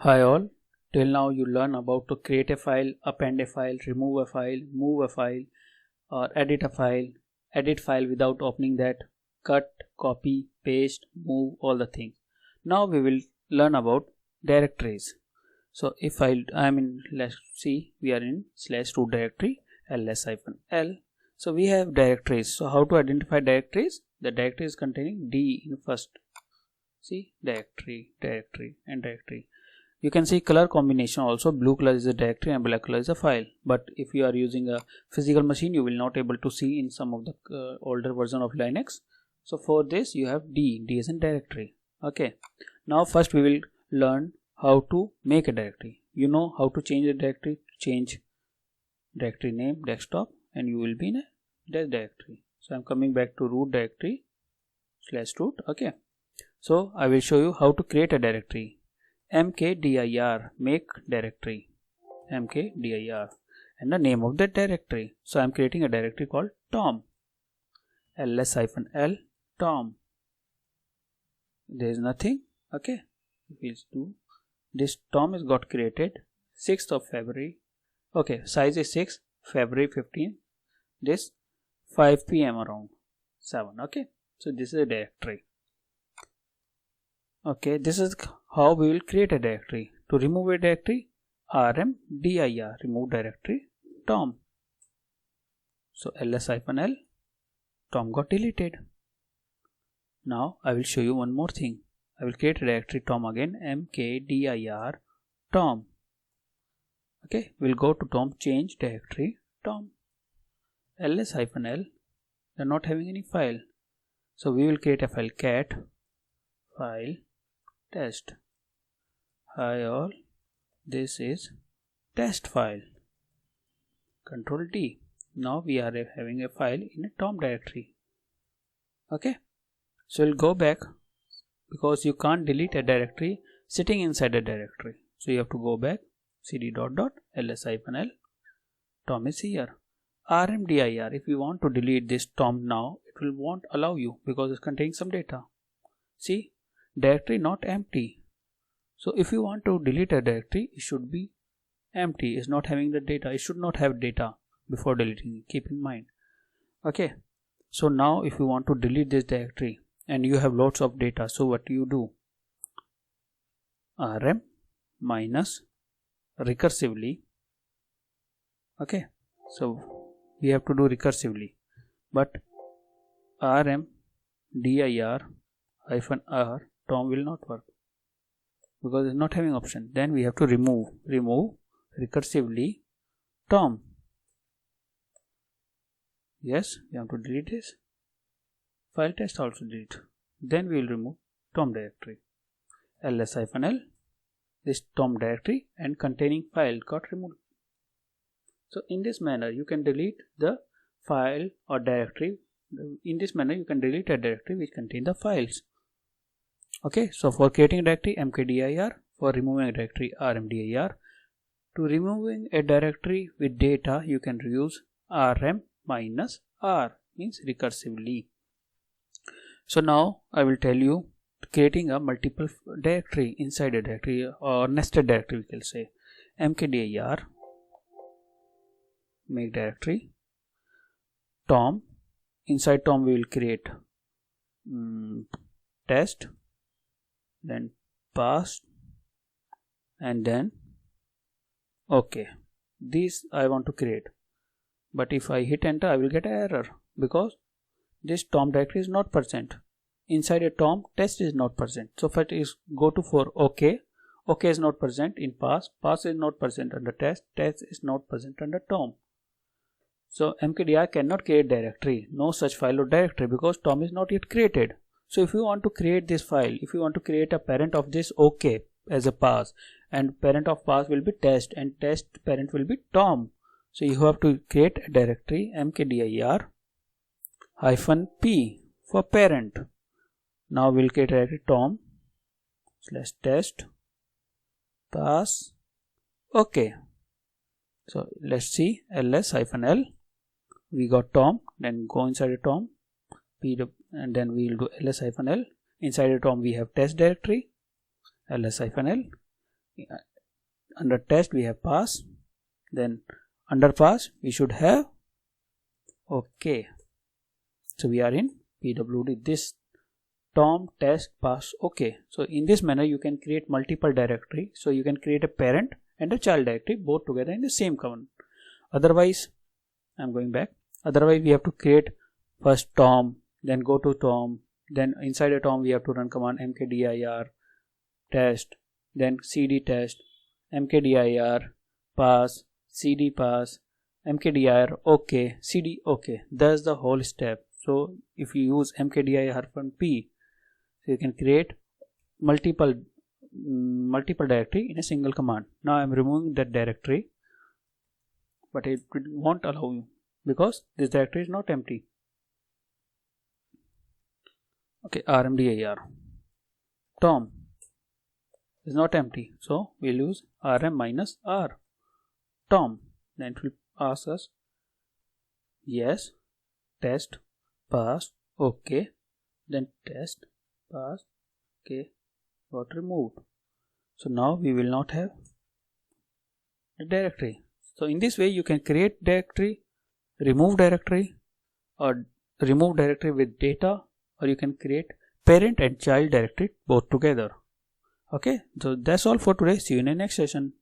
Hi all, till now you learn about to create a file, append a file, remove a file, move a file or edit a file, edit file without opening that, cut, copy, paste, move, all the things. Now we will learn about directories. So if let's see, we are in /root directory ls-l. So we have directories. So how to identify directories? The directory is containing D in first. See, directory and directory. You can see color combination also. Blue color is a directory and black color is a file. But if you are using a physical machine, you will not able to see in some of the older version of Linux. So for this you have D is in directory. Okay. Now first we will learn how to make a directory. You know how to change a directory. Change directory name desktop and you will be in a directory. So I am coming back to root directory /root. Okay. So I will show you how to create a directory. mkdir, make directory, mkdir, and the name of the directory. So I am creating a directory called tom, ls-l tom. There is nothing. Okay, we'll do this. Tom is got created 6th of February. Okay, size is 6, February 15. This 5 p.m. around 7. Okay, so this is a directory. Okay, this is how we will create a directory. To remove a directory, rmdir, remove directory tom. So ls-l, tom got deleted. Now I will show you one more thing. I will create a directory tom again, mkdir tom. Okay, we'll go to tom, change directory tom. ls-l, they're not having any file. So we will create a file cat file test. Hi all, this is test file. Control D. Now we are having a file in a tom directory. Okay, so we'll go back because you can't delete a directory sitting inside a directory. So you have to go back, cd ls-l, tom is here. rmdir, if you want to delete this tom now, it will won't allow you because it's containing some data. See, directory not empty. So if you want to delete a directory, it should be empty. It's not having the data. It should not have data before deleting. Keep in mind. Okay. So now if you want to delete this directory and you have lots of data, so what do you do? rm minus recursively. Okay. So we have to do recursively, but rm dir -r tom will not work because it's not having option. Then we have to remove recursively tom. Yes, we have to delete this file test, also delete. Then we will remove tom directory ls-l, this tom directory and containing file got removed. So in this manner you can delete the file or directory. In this manner you can delete a directory which contains the files. Okay, so for creating a directory, mkdir, for removing a directory, rmdir. To removing a directory with data, you can use rm minus r, means recursively. So now I will tell you creating a multiple directory inside a directory or nested directory, we can say. mkdir, make directory tom. Inside tom we will create test, then pass, and then okay. This I want to create, but if I hit enter I will get an error because this tom directory is not present. Inside a tom, test is not present. So first is go to for okay. Okay is not present in pass is not present under test is not present under tom. So mkdir cannot create directory, no such file or directory because tom is not yet created. So if you want to create this file, if you want to create a parent of this OK as a pass, and parent of pass will be test and test parent will be tom. So you have to create a directory mkdir -p for parent. Now we'll create a directory tom /test pass OK. So let's see, ls-l, we got tom, then go inside a tom, and then we will do ls-l. Inside a tom we have test directory ls-l. under test we have pass, then under pass we should have OK. So we are in PWD, this tom test pass OK. So in this manner you can create multiple directory. So you can create a parent and a child directory both together in the same command. Otherwise, I'm going back. Otherwise we have to create first tom, then go to tom, then inside a tom we have to run command mkdir test, then cd test, mkdir pass, cd pass, mkdir OK, cd OK. That's the whole step. So if you use mkdir-p, so you can create multiple directory in a single command. Now I am removing that directory, but it won't allow you because this directory is not empty. Okay, rmdir tom is not empty, so we'll use rm-r tom. Then it will ask us yes, test, pass, OK, then test, pass, OK, got removed. So now we will not have a directory. So in this way you can create directory, remove directory, or remove directory with data, or you can create parent and child directory both together. Okay, so that's all for today. See you in the next session.